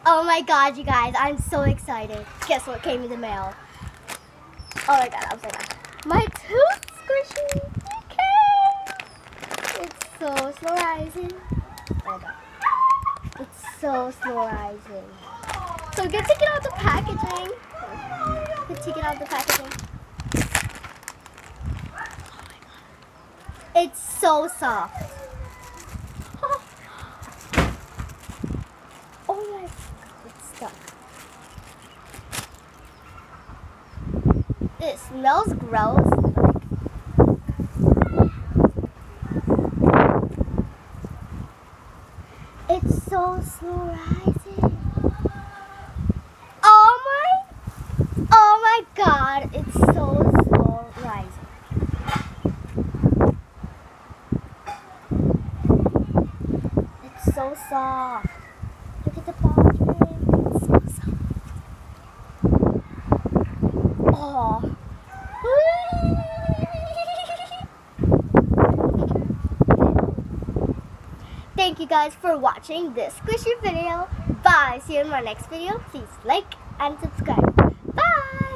Oh my god, you guys, I'm so excited. Guess what came in the mail? Oh my god, upside down. My tooth squishy. Okay. It's so slow rising. Oh my god. It's so slow rising. So we're gonna take it out the packaging. We're gonna take it out the packaging. It's so soft. Oh my god, it's stuck. It smells gross. It's so slow rising. Oh my god, it's so slow rising. It's so soft. Look at the packaging. It's so soft. Oh. Thank you guys for watching this squishy video. Bye. See you in my next video. Please like and subscribe. Bye.